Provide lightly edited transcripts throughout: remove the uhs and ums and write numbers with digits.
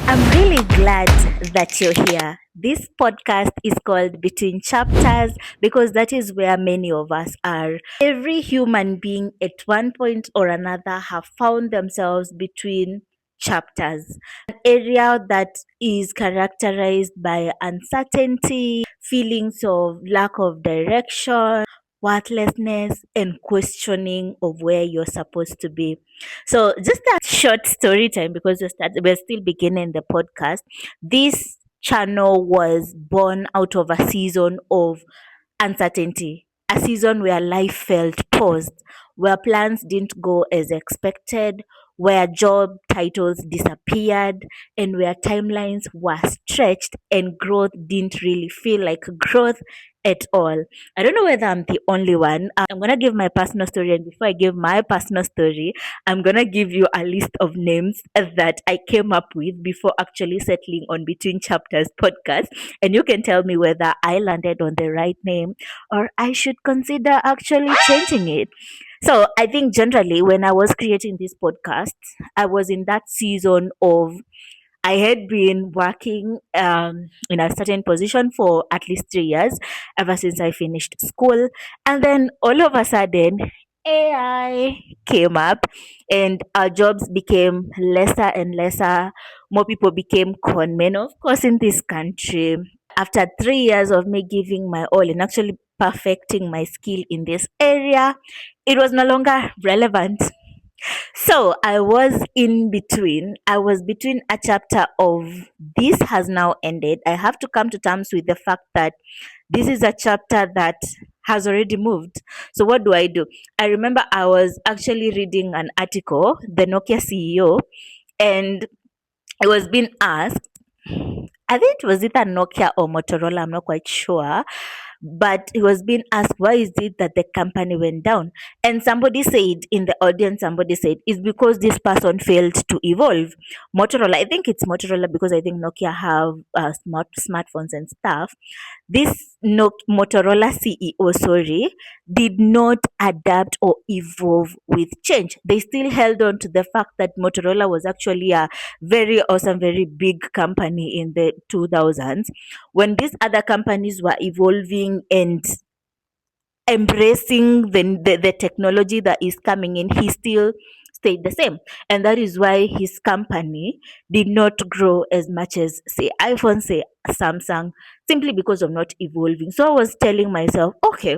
I'm really glad that you're here. This podcast is called Between Chapters because that is where many of us are. Every human being at one point or another have found themselves between chapters, an area that is characterized by uncertainty, feelings of lack of direction, worthlessness, and questioning of where you're supposed to be. So, just a short story time because we're still beginning the podcast. This channel was born out of a season of uncertainty, a season where life felt paused, where plans didn't go as expected, where job titles disappeared, and where timelines were stretched and growth didn't really feel like growth at all. I don't know whether I'm the only one. I'm going to give my personal story, and before I give my personal story, I'm going to give you a list of names that I came up with before actually settling on Between Chapters podcast, and you can tell me whether I landed on the right name or I should consider actually changing it. So I think generally when I was creating this podcast, I was in that season of I had been working in a certain position for at least 3 years, ever since I finished school. And then all of a sudden, AI came up and our jobs became lesser and lesser. More people became conmen, of course, in this country. After 3 years of me giving my all and actually perfecting my skill in this area, it was no longer relevant. So I was in between. I was between a chapter of this has now ended. I have to come to terms with the fact that this is a chapter that has already moved. So what do I do? I remember I was actually reading an article, the Nokia CEO, and it was being asked, I think it was either Nokia or Motorola, I'm not quite sure, but he was being asked why is it that the company went down, and somebody said in the audience, somebody said it's because this person failed to evolve. Motorola, I think it's Motorola because I think Nokia have smartphones and stuff. This Motorola CEO, sorry, did not adapt or evolve with change. They still held on to the fact that Motorola was actually a very awesome, very big company in the 2000s when these other companies were evolving and embracing the technology that is coming in. He still stayed the same, and that is why his company did not grow as much as say iPhone, say Samsung, simply because of not evolving. So I was telling myself, okay,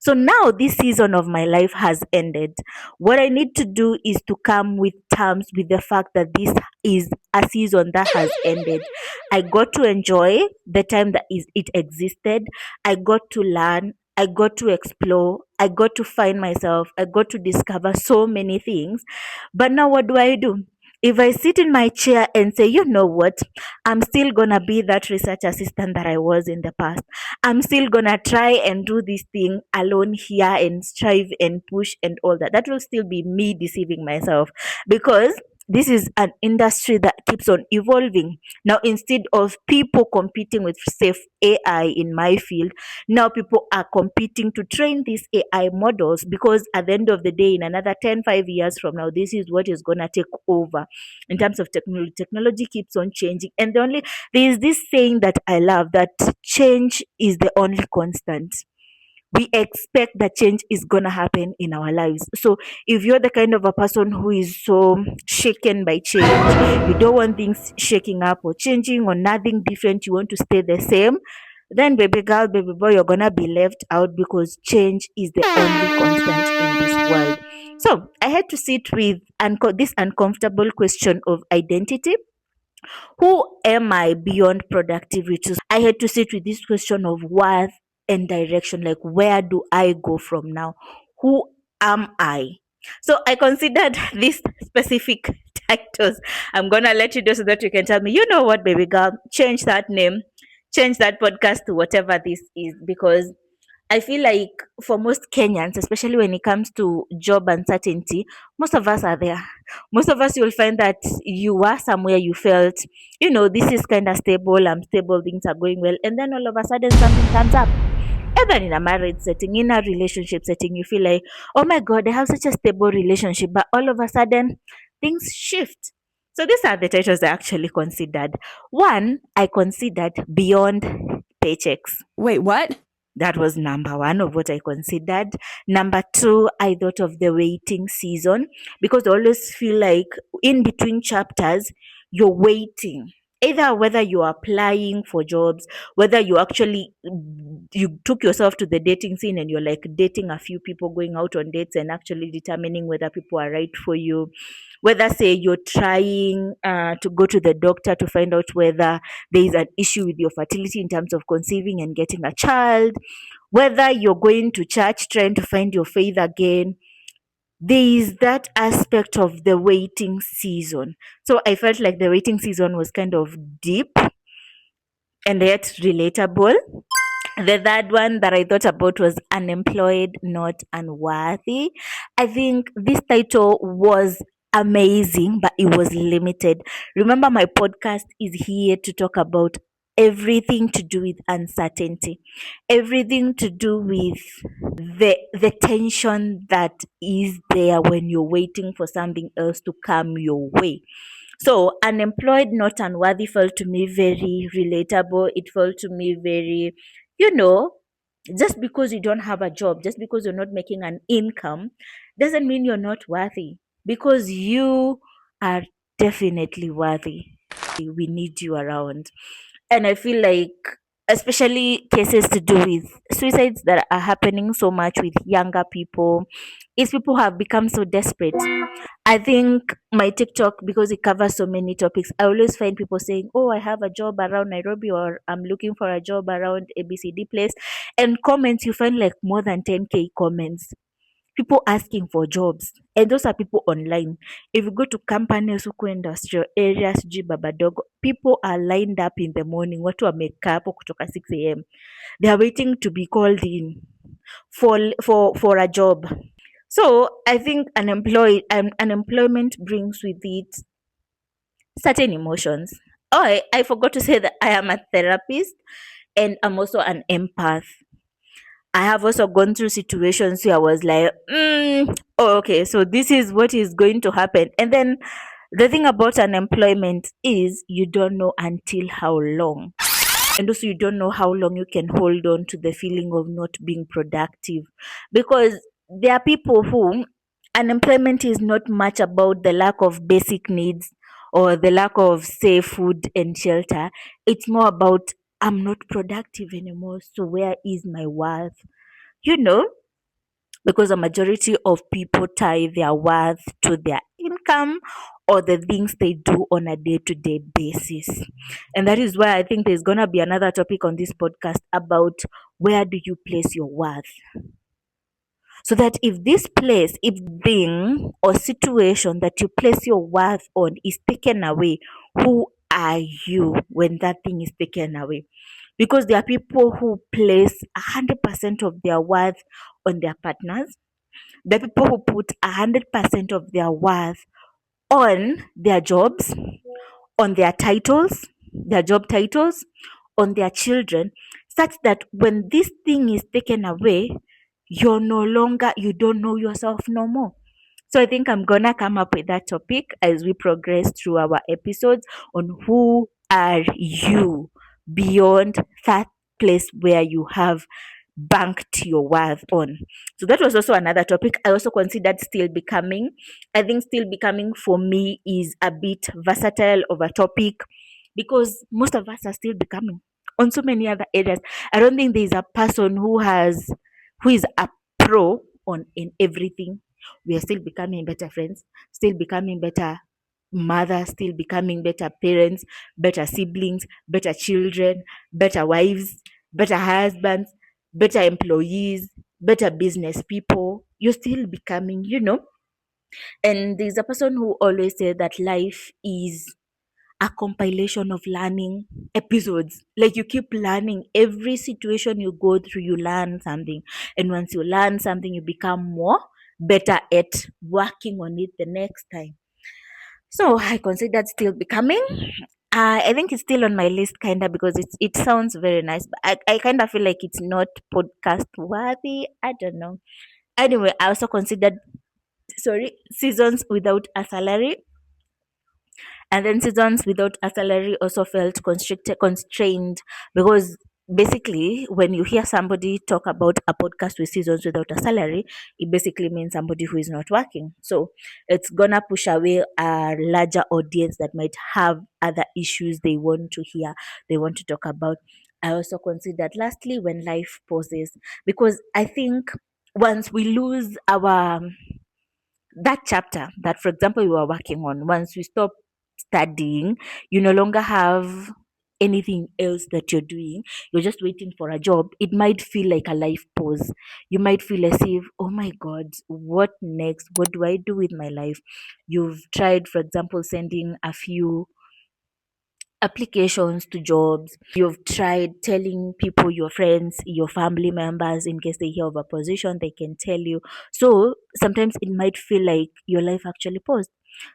so now this season of my life has ended. What I need to do is to come with terms with the fact that this is a season that has ended. I got to enjoy the time that is it existed. I got to learn, I got to explore, I got to find myself, I got to discover so many things. But now, what do I do? If I sit in my chair and say, you know what, I'm still gonna be that research assistant that I was in the past. I'm still gonna try and do this thing alone here and strive and push and all that. That will still be me deceiving myself because this is an industry that keeps on evolving. Now, instead of people competing with safe AI in my field, now people are competing to train these AI models because at the end of the day, in another 5 years from now, this is what is going to take over in terms of technology. Technology keeps on changing. And there is this saying that I love, that change is the only constant. We expect that change is going to happen in our lives. So if you're the kind of a person who is so shaken by change, you don't want things shaking up or changing or nothing different, you want to stay the same, then baby girl, baby boy, you're gonna be left out because change is the only constant in this world. So I had to sit with this uncomfortable question of identity. Who am I beyond productivity? I had to sit with this question of worth and direction. Like, where do I go from now? Who am I? So I considered these specific titles. I'm gonna let you do so that you can tell me, you know what, baby girl, change that name, change that podcast to whatever this is, because I feel like for most Kenyans, especially when it comes to job uncertainty, most of us are there. Most of us, you'll find that you were somewhere you felt, this is kind of stable, I'm stable, things are going well. And then all of a sudden, something comes up. Even in a marriage setting, in a relationship setting, you feel like, oh my God, I have such a stable relationship. But all of a sudden, things shift. So these are the titles I actually considered. One, I considered Beyond Paychecks. Wait, what? That was number one of what I considered. Number two, I thought of the waiting season, because I always feel like in between chapters, you're waiting. Either whether you're applying for jobs, whether you actually you took yourself to the dating scene and you're like dating a few people, going out on dates and actually determining whether people are right for you, whether say you're trying to go to the doctor to find out whether there is an issue with your fertility in terms of conceiving and getting a child, whether you're going to church trying to find your faith again. There is that aspect of the waiting season. So I felt like the waiting season was kind of deep and yet relatable. The third one that I thought about was Unemployed, Not Unworthy. I think this title was amazing, but it was limited. Remember, my podcast is here to talk about everything to do with uncertainty, everything to do with the tension that is there when you're waiting for something else to come your way. So, Unemployed, Not Unworthy felt to me very relatable. It felt to me very, you know, just because you don't have a job, just because you're not making an income, doesn't mean you're not worthy, because you are definitely worthy. We need you around. And I feel like, especially cases to do with suicides that are happening so much with younger people, is people have become so desperate. I think my TikTok, because it covers so many topics, I always find people saying, "Oh, I have a job around Nairobi," or "I'm looking for a job around ABCD place." And comments, you find like more than 10K comments. People asking for jobs. And those are people online. If you go to companies, huko industrial areas, sijui Babadogo, people are lined up in the morning. Watu wamekaa hapo kutoka 6 a.m. They are waiting to be called in for a job. So I think unemployment brings with it certain emotions. Oh, I forgot to say that I am a therapist and I'm also an empath. I have also gone through situations where I was like, oh, okay, so this is what is going to happen. And then the thing about unemployment is you don't know until how long. And also, you don't know how long you can hold on to the feeling of not being productive. Because there are people who unemployment is not much about the lack of basic needs or the lack of safe food and shelter. It's more about, I'm not productive anymore. So where is my worth? You know, because a majority of people tie their worth to their income or the things they do on a day-to-day basis. And that is why I think there's going to be another topic on this podcast about where do you place your worth. So that if this place, if thing or situation that you place your worth on is taken away, who are you when that thing is taken away? Because there are people who place 100% of their worth on their partners. The people who put 100% of their worth on their jobs, on their titles, their job titles, on their children, such that when this thing is taken away, you're no longer, you don't know yourself no more. So I think I'm gonna come up with that topic as we progress through our episodes on who are you beyond that place where you have banked your worth on. So that was also another topic. I also considered Still Becoming. I think Still Becoming for me is a bit versatile of a topic because most of us are still becoming on so many other areas. I don't think there is a person who is a pro on in everything. We are still becoming better friends, still becoming better mothers, still becoming better parents, better siblings, better children, better wives, better husbands, better employees, better business people. You're still becoming, you know. And there's a person who always said that life is a compilation of learning episodes. Like you keep learning every situation you go through, you learn something. And once you learn something, you become more better at working on it the next time. So I considered Still Becoming. I think it's still on my list, kinda, because it sounds very nice, but I kind of feel like it's not podcast worthy. I don't know. Anyway, I also considered Seasons Without a Salary. And then seasons without a salary also felt constrained, because basically when you hear somebody talk about a podcast with seasons without a salary, it basically means somebody who is not working. So it's gonna push away a larger audience that might have other issues they want to hear, they want to talk about. I also considered lastly when life pauses, because I think once we lose our that chapter that, for example, you are working on, once you stop studying, you no longer have anything else that you're doing, you're just waiting for a job, it might feel like a life pause. You might feel as if, oh my god, what next, what do I do with my life? You've tried, for example, sending a few applications to jobs. You've tried telling people, your friends, your family members, in case they hear of a position, they can tell you. So sometimes it might feel like your life actually paused.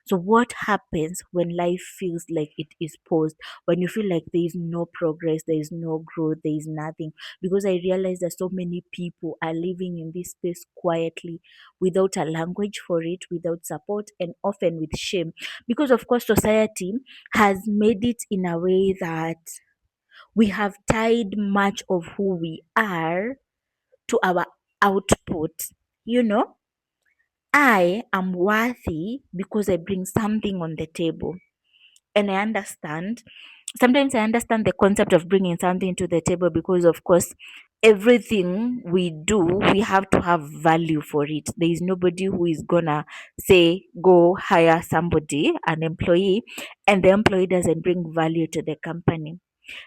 So what happens when life feels like it is paused? When you feel like there is no progress, there is no growth, there is nothing? Because I realize that so many people are living in this space quietly, without a language for it, without support, and often with shame. Because of course society has made it in a way that we have tied much of who we are to our output. You know, I am worthy because I bring something on the table. And I understand, sometimes I understand the concept of bringing something to the table, because, of course, everything we do, we have to have value for it. There is nobody who is gonna say, go hire somebody, an employee, and the employee doesn't bring value to the company.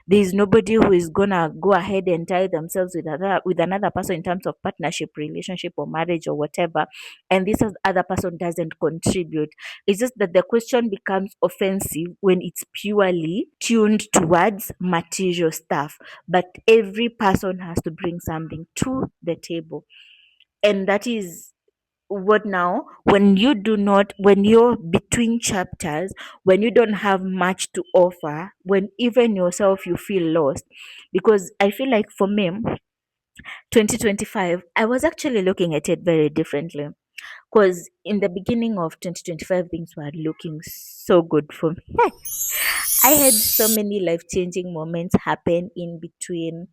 There is nobody who is gonna go ahead and tie themselves with another person in terms of partnership, relationship, or marriage, or whatever, and this other person doesn't contribute. It's just that the question becomes offensive when it's purely tuned towards material stuff. But every person has to bring something to the table, and that is what now, when you do not, when you're between chapters, when you don't have much to offer, when even yourself you feel lost. Because I feel like for me, 2025, I was actually looking at it very differently, because in the beginning of 2025 things were looking so good for me. I had so many life changing moments happen in between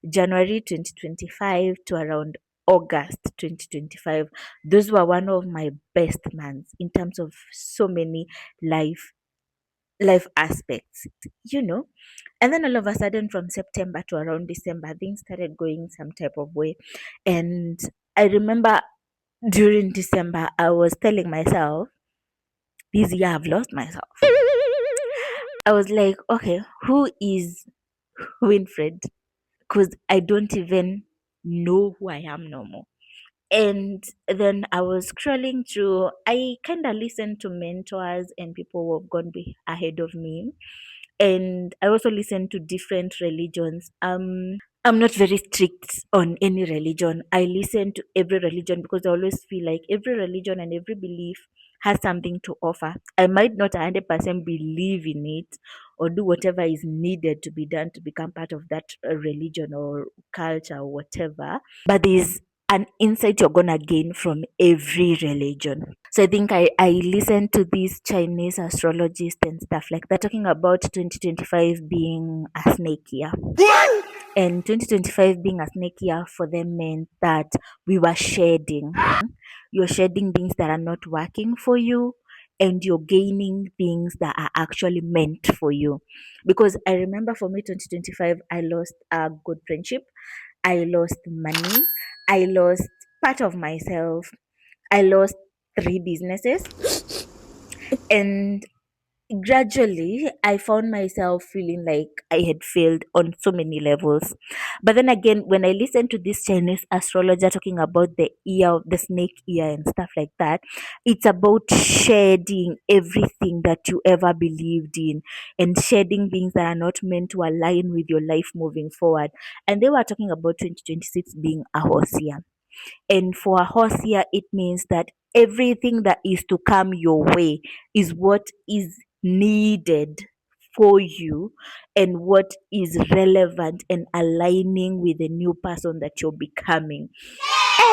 January 2025 to around August 2025. Those were one of my best months in terms of so many life aspects, you know. And then all of a sudden, from September to around December, things started going some type of way. And I remember during December, I was telling myself, this year I've lost myself. I was like, okay, who is Winfred? Because I don't even know who I am no more. And then I was scrolling through, I kind of listened to mentors and people who have gone ahead of me. And I also listened to different religions. I'm not very strict on any religion. I listen to every religion because I always feel like every religion and every belief has something to offer. I might not 100% believe in it or do whatever is needed to be done to become part of that religion or culture or whatever, but there's an insight you're gonna gain from every religion. So I think I listened to these Chinese astrologists and stuff like that talking about 2025 being a snake year. And 2025 being a snake year for them meant that we were shedding. You're shedding things that are not working for you, and you're gaining things that are actually meant for you. Because I remember for me, 2025, I lost a good friendship, I lost money, I lost part of myself, I lost three businesses, and gradually I found myself feeling like I had failed on so many levels. But then again, when I listened to this Chinese astrologer talking about the ear, the snake ear and stuff like that, it's about shedding everything that you ever believed in and shedding things that are not meant to align with your life moving forward. And they were talking about 2026 being a horse year. And for a horse here, it means that everything that is to come your way is what is needed for you and what is relevant and aligning with the new person that you're becoming.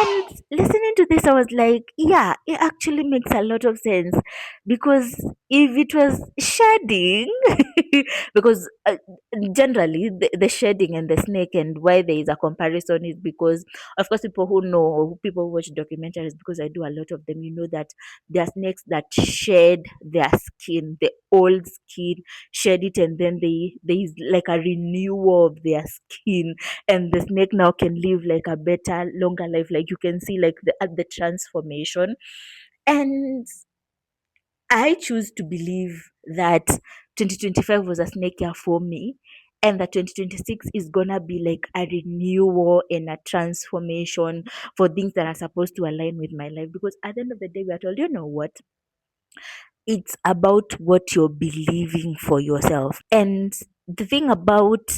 And listening to this, I was like, yeah, it actually makes a lot of sense. Because if it was shedding, because generally the shedding and the snake, and why there is a comparison is because, of course, people who know, or people who watch documentaries, because I do a lot of them, you know that there are snakes that shed their skin, the old skin, shed it, and then there is like a renewal of their skin, and the snake now can live like a better, longer life. Like you can see like the transformation. And I choose to believe that 2025 was a snake year for me, and that 2026 is gonna be like a renewal and a transformation for things that are supposed to align with my life. Because at the end of the day, we are told, you know what? It's about what you're believing for yourself. And the thing about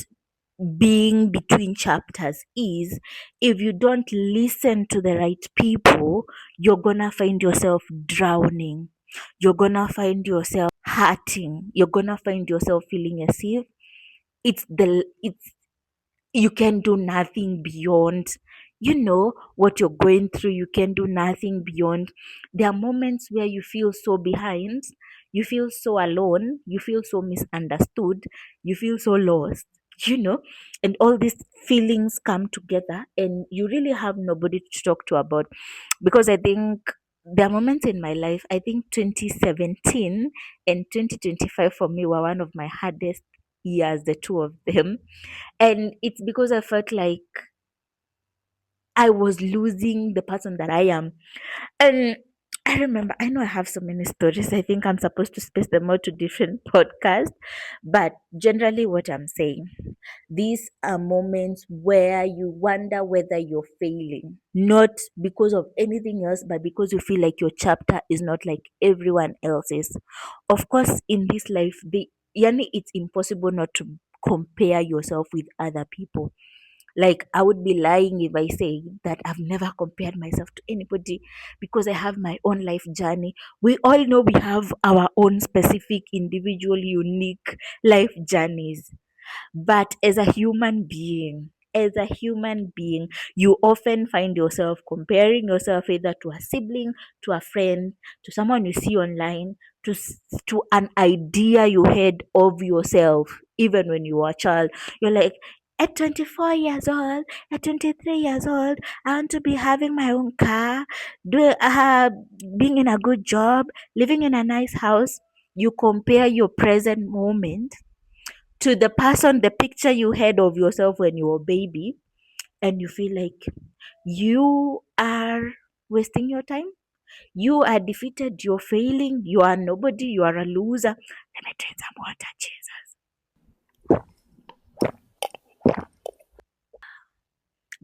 being between chapters is, if you don't listen to the right people, you're gonna find yourself drowning. You're gonna find yourself hurting. You're gonna find yourself feeling as if it's you can do nothing beyond, what you're going through. You can do nothing beyond. There are moments where you feel so behind, you feel so alone, you feel so misunderstood, you feel so lost, you know and all these feelings come together, and you really have nobody to talk to about. Because I think there are moments in my life, I think 2017 and 2025 for me were one of my hardest years, the two of them. And it's because I felt like I was losing the person that I am. And I remember, I know I have so many stories. I think I'm supposed to space them out to different podcasts. But generally, what I'm saying, these are moments where you wonder whether you're failing, not because of anything else, but because you feel like your chapter is not like everyone else's. Of course, in this life, yani it's impossible not to compare yourself with other people. Like, I would be lying if I say that I've never compared myself to anybody, because I have my own life journey. We all know we have our own specific, individual, unique life journeys. But as a human being, you often find yourself comparing yourself either to a sibling, to a friend, to someone you see online, to an idea you had of yourself, even when you were a child. You're like, at 24 years old, at 23 years old, I want to be having my own car, being in a good job, living in a nice house. You compare your present moment to the picture you had of yourself when you were a baby, and you feel like you are wasting your time. You are defeated, you're failing, you are nobody, you are a loser. Let me drink some water, Jesus.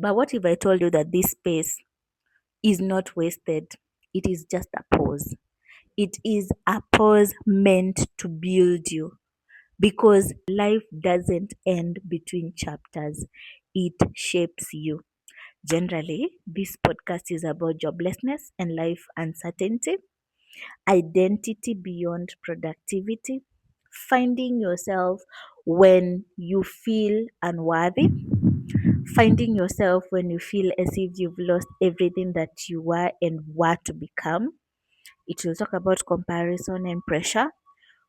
But what if I told you that this space is not wasted? It is just a pause. It is a pause meant to build you, because life doesn't end between chapters, it shapes you. Generally, this podcast is about joblessness and life uncertainty, identity beyond productivity, finding yourself when you feel unworthy, finding yourself when you feel as if you've lost everything that you were and were to become. It will talk about comparison and pressure.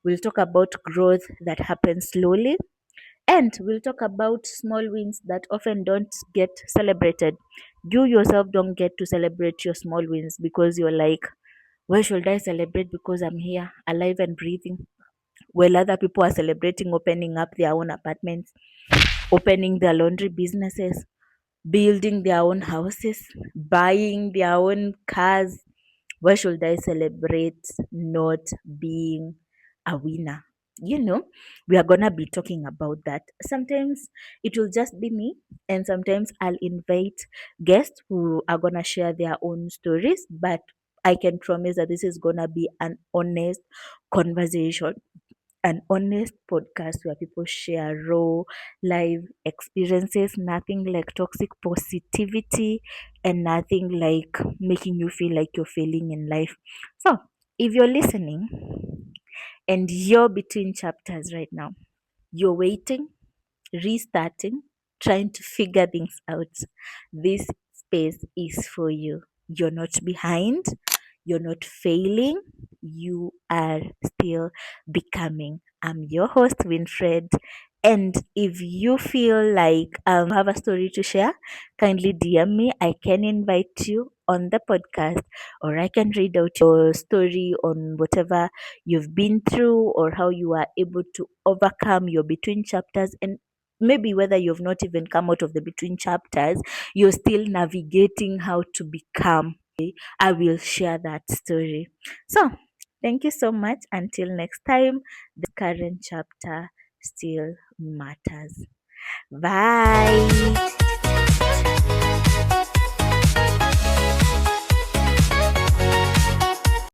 We'll talk about growth that happens slowly, and we'll talk about small wins that often don't get celebrated. You yourself don't get to celebrate your small wins, because you're like, why should I celebrate because I'm here, alive and breathing? While other people are celebrating opening up their own apartments, opening their laundry businesses, building their own houses, buying their own cars. Why should I celebrate not being a winner? We are going to be talking about that. Sometimes it will just be me, and sometimes I'll invite guests who are going to share their own stories. But I can promise that this is going to be an honest conversation, an honest podcast where people share raw live experiences, nothing like toxic positivity, and nothing like making you feel like you're failing in life. So, if you're listening and you're between chapters right now, you're waiting, restarting, trying to figure things out, this space is for you. You're not behind, you're not failing, you are still becoming. I'm your host, Winfred. And if you feel like have a story to share, kindly DM me. I can invite you on the podcast, or I can read out your story on whatever you've been through or how you are able to overcome your between chapters, and maybe whether you've not even come out of the between chapters, you're still navigating how to become. I will share that story. So, thank you so much. Until next time, the current chapter still matters. Bye.